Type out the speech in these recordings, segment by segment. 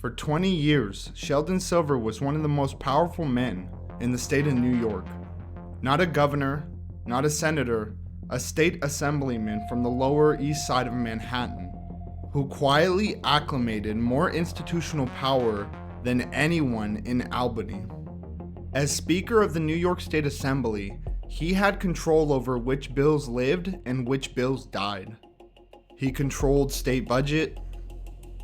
For 20 years, Sheldon Silver was one of the most powerful men in the state of New York. Not a governor, not a senator, a state assemblyman from the Lower East Side of Manhattan, who quietly acclimated more institutional power than anyone in Albany. As Speaker of the New York State Assembly, he had control over which bills lived and which bills died. He controlled state budget.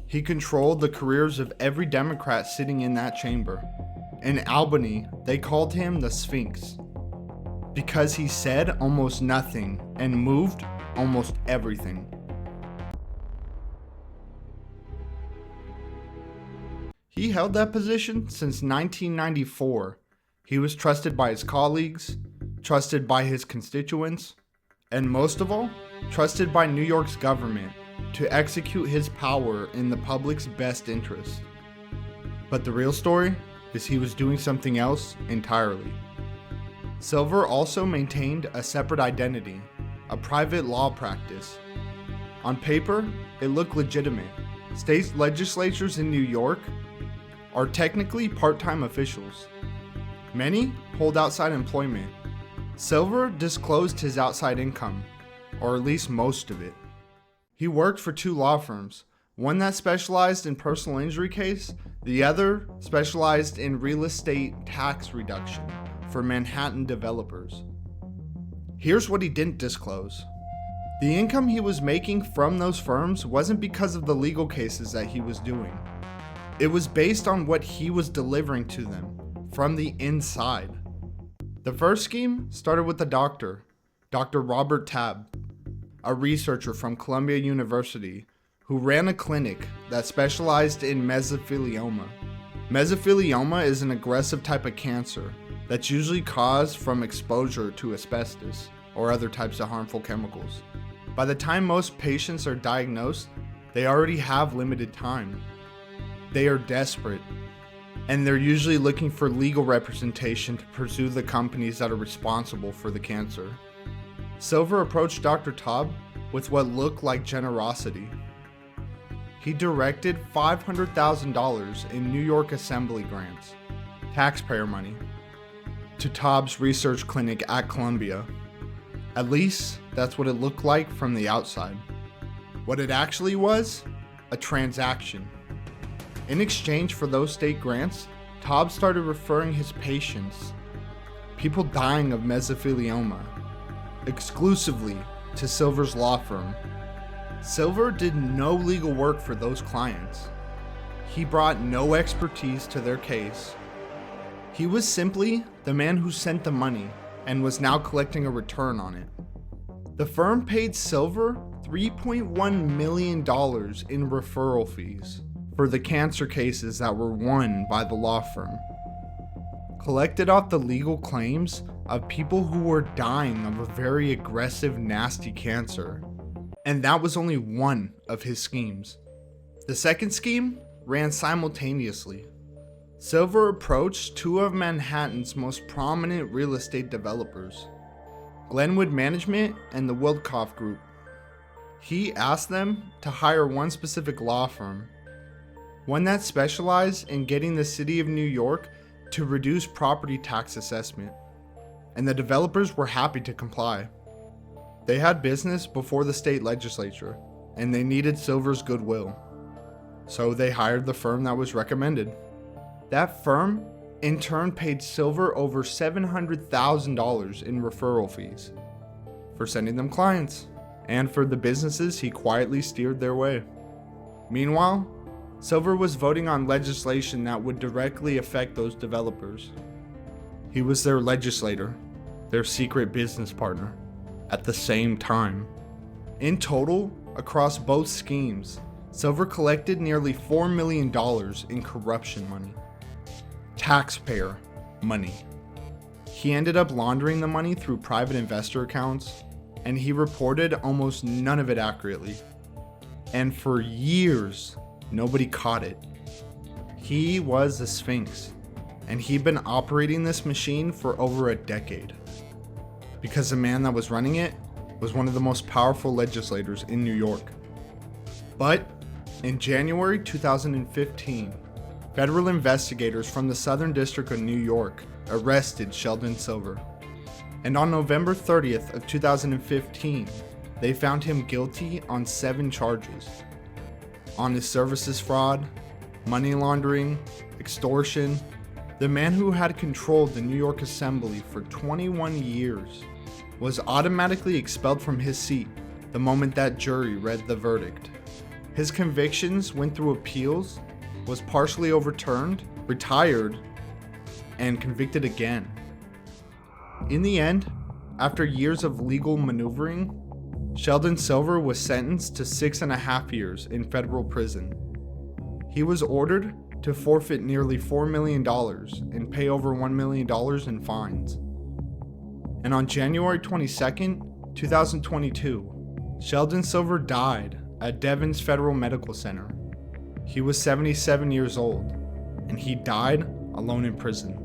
He controlled the careers of every Democrat sitting in that chamber. In Albany, they called him the Sphinx, because he said almost nothing and moved almost everything. He held that position since 1994. He was trusted by his colleagues, trusted by his constituents, and most of all, trusted by New York's government to execute his power in the public's best interest. But the real story is he was doing something else entirely. Silver also maintained a separate identity, a private law practice. On paper, it looked legitimate. State legislatures in New York are technically part-time officials. Many hold outside employment. Silver disclosed his outside income, or at least most of it. He worked for two law firms, one that specialized in personal injury case, the other specialized in real estate tax reduction for Manhattan developers. Here's what he didn't disclose. The income he was making from those firms wasn't because of the legal cases that he was doing. It was based on what he was delivering to them from the inside. The first scheme started with a doctor, Dr. Robert Tabb, a researcher from Columbia University who ran a clinic that specialized in mesothelioma. Mesothelioma is an aggressive type of cancer that's usually caused from exposure to asbestos or other types of harmful chemicals. By the time most patients are diagnosed, they already have limited time. They are desperate, and they're usually looking for legal representation to pursue the companies that are responsible for the cancer. Silver approached Dr. Tabb with what looked like generosity. He directed $500,000 in New York Assembly grants, taxpayer money, to Tabb's research clinic at Columbia. At least, that's what it looked like from the outside. What it actually was? A transaction. In exchange for those state grants, Tabb started referring his patients, people dying of mesothelioma, exclusively to Silver's law firm. Silver did no legal work for those clients. He brought no expertise to their case. He was simply the man who sent the money and was now collecting a return on it. The firm paid Silver $3.1 million in referral fees for the cancer cases that were won by the law firm, collected off the legal claims of people who were dying of a very aggressive, nasty cancer. And that was only one of his schemes. The second scheme ran simultaneously. Silver approached two of Manhattan's most prominent real estate developers, Glenwood Management and the Wildkoff Group. He asked them to hire one specific law firm, one that specialized in getting the city of New York to reduce property tax assessment, and the developers were happy to comply. They had business before the state legislature, and they needed Silver's goodwill. So they hired the firm that was recommended. That firm, in turn, paid Silver over $700,000 in referral fees for sending them clients, and for the businesses he quietly steered their way. Meanwhile, Silver was voting on legislation that would directly affect those developers. He was their legislator, their secret business partner, at the same time. In total, across both schemes, Silver collected nearly $4 million in corruption money. Taxpayer money. He ended up laundering the money through private investor accounts, and he reported almost none of it accurately. And for years, nobody caught it. He was the Sphinx, and he'd been operating this machine for over a decade, because the man that was running it was one of the most powerful legislators in New York. But in January 2015, federal investigators from the Southern District of New York arrested Sheldon Silver. And on November 30th of 2015, they found him guilty on 7 charges. Honest services fraud, money laundering, extortion. The man who had controlled the New York Assembly for 21 years was automatically expelled from his seat the moment that jury read the verdict. His convictions went through appeals, was partially overturned, retired, and convicted again. In the end, after years of legal maneuvering, Sheldon Silver was sentenced to 6.5 years in federal prison. He was ordered to forfeit nearly $4 million and pay over $1 million in fines. And on January 22nd, 2022, Sheldon Silver died at Devon's Federal Medical Center. He was 77 years old, and he died alone in prison.